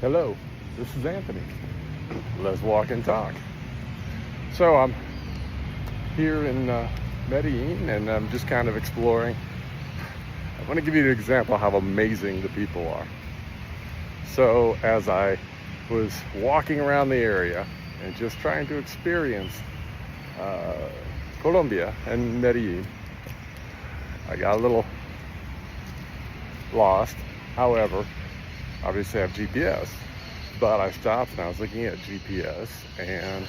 Hello, this is Anthony. Let's walk and talk. So I'm here in Medellin, and I'm just kind of exploring. I want to give you an example of how amazing the people are. So as I was walking around the area and just trying to experience Colombia and Medellin, I got a little lost. However, obviously I have GPS, but I stopped and I was looking at GPS, and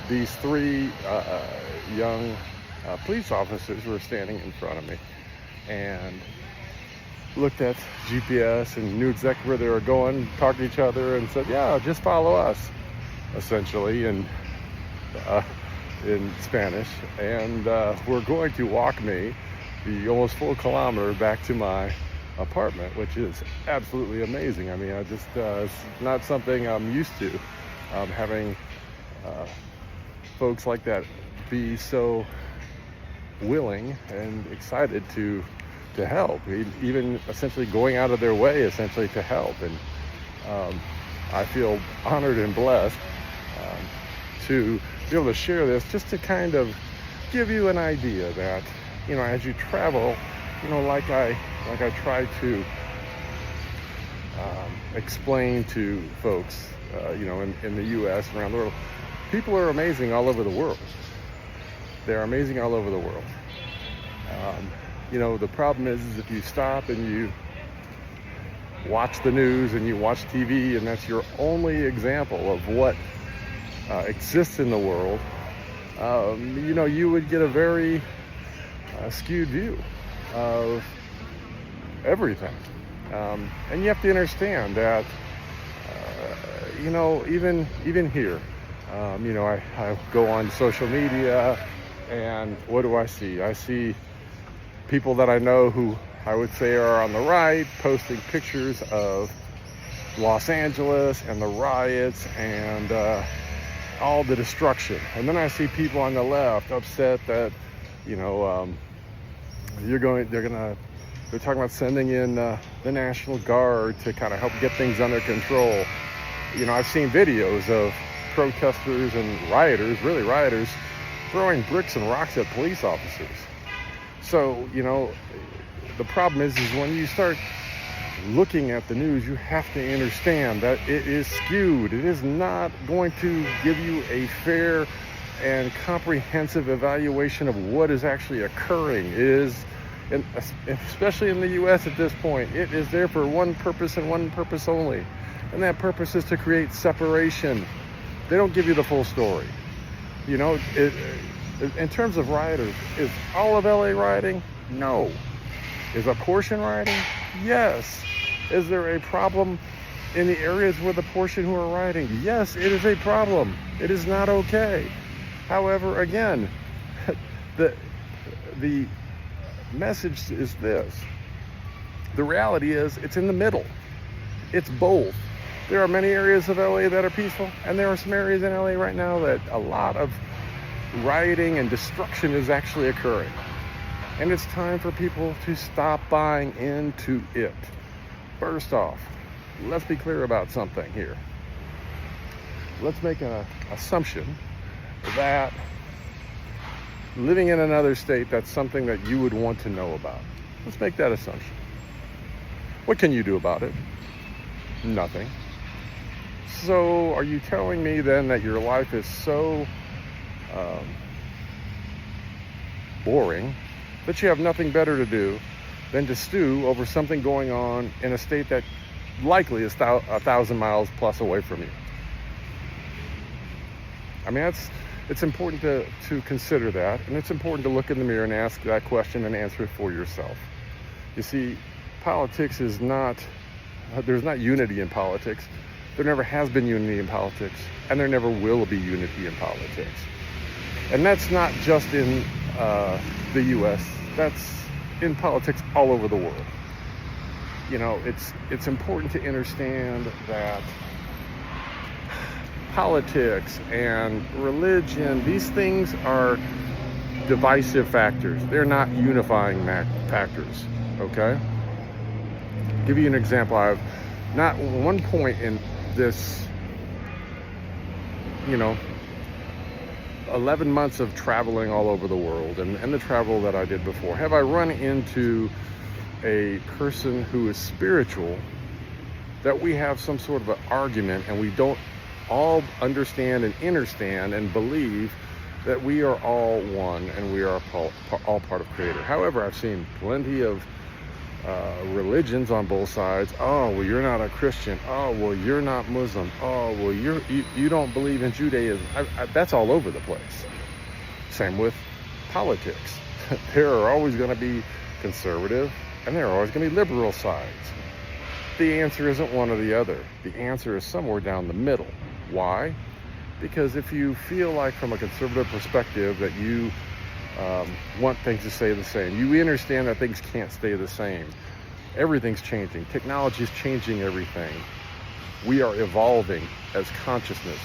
these three young police officers were standing in front of me and looked at GPS and knew exactly where they were going, talked to each other and said, yeah, just follow us, essentially in Spanish, and we're going to walk me the almost full kilometer back to my apartment, which is absolutely amazing. I mean, it's not something I'm used to, having folks like that be so willing and excited to help, even essentially going out of their way essentially to help. And I feel honored and blessed to be able to share this, just to kind of give you an idea that, as you travel, like I try to explain to folks, in the U.S. and around the world, people are amazing all over the world. They're amazing all over the world. The problem is if you stop and you watch the news and you watch TV and that's your only example of what exists in the world, you would get a very skewed view of everything. And you have to understand that, even here, I go on social media, and what do I see? I see people that I know who I would say are on the right posting pictures of Los Angeles and the riots and all the destruction. And then I see people on the left upset that, they're talking about sending in the National Guard to kind of help get things under control. I've seen videos of protesters and rioters, throwing bricks and rocks at police officers. So, the problem is when you start looking at the news, you have to understand that it is skewed. It is not going to give you a fair and comprehensive evaluation of what is actually occurring. It is, and especially in the U.S. at this point, it is there for one purpose and one purpose only, and that purpose is to create separation. They don't give you the full story. In terms of rioters, is all of LA rioting? No. Is a portion rioting? Yes. Is there a problem in the areas where the portion who are rioting? Yes, it is a problem. It is not okay. However, again, the message is this. The reality is it's in the middle. It's both. There are many areas of LA that are peaceful, and there are some areas in LA right now that a lot of rioting and destruction is actually occurring. And it's time for people to stop buying into it. First off, let's be clear about something here. Let's make an assumption that living in another state, that's something that you would want to know about. Let's make that assumption. What can you do about it? Nothing. So are you telling me then that your life is so boring that you have nothing better to do than to stew over something going on in a state that likely is 1,000 miles plus away from you? I mean, it's important to consider that, and it's important to look in the mirror and ask that question and answer it for yourself. You see, politics is there's not unity in politics. There never has been unity in politics, and there never will be unity in politics. And that's not just in the U.S., that's in politics all over the world. It's important to understand that politics and religion, these things are divisive factors. They're not unifying factors, okay? Give you an example. I've Not one point in this, you know, 11 months of traveling all over the world and the travel that I did before, have I run into a person who is spiritual that we have some sort of an argument and we don't all understand and understand and believe that we are all one and we are all part of Creator. However, I've seen plenty of religions on both sides. Oh, well, you're not a Christian. Oh, well, you're not Muslim. Oh, well, you don't believe in Judaism. That's all over the place. Same with politics. There are always going to be conservative and there are always going to be liberal sides. The answer isn't one or the other. The answer is somewhere down the middle. Why? Because if you feel like from a conservative perspective that you want things to stay the same, you understand that things can't stay the same. Everything's changing. Technology is changing everything. We are evolving as consciousness.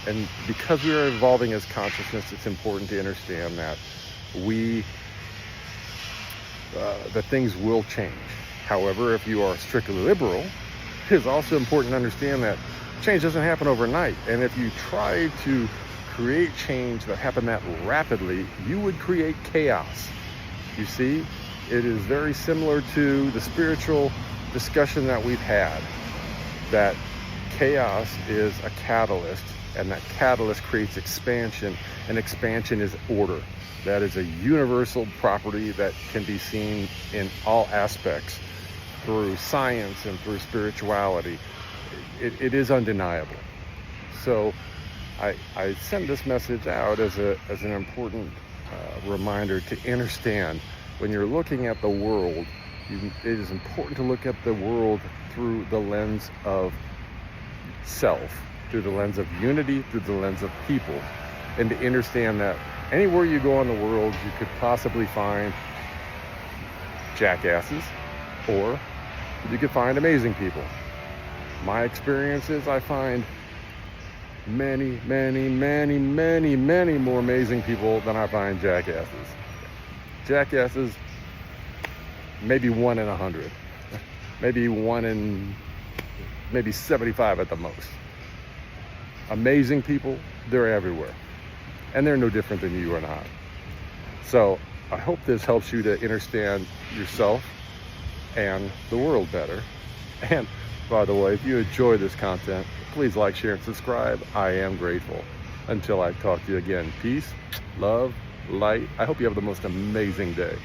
And because we are evolving as consciousness, it's important to understand that that things will change. However, if you are strictly liberal, it is also important to understand that change doesn't happen overnight. And if you try to create change that happened that rapidly, you would create chaos. You see, it is very similar to the spiritual discussion that we've had, that chaos is a catalyst, and that catalyst creates expansion, and expansion is order. That is a universal property that can be seen in all aspects through science and through spirituality. It is undeniable. So I send this message out as an important reminder to understand when you're looking at the world, it is important to look at the world through the lens of self, through the lens of unity, through the lens of people, and to understand that anywhere you go in the world, you could possibly find jackasses, or you could find amazing people. My experience is I find many, many, many, many, many more amazing people than I find jackasses. Jackasses, maybe 1 in 100, maybe 1 in, maybe 75 at the most. Amazing people, they're everywhere. And they're no different than you or not. So I hope this helps you to understand yourself and the world better. And by the way, if you enjoy this content, please like, share, and subscribe. I am grateful. Until I talk to you again, peace, love, light. I hope you have the most amazing day.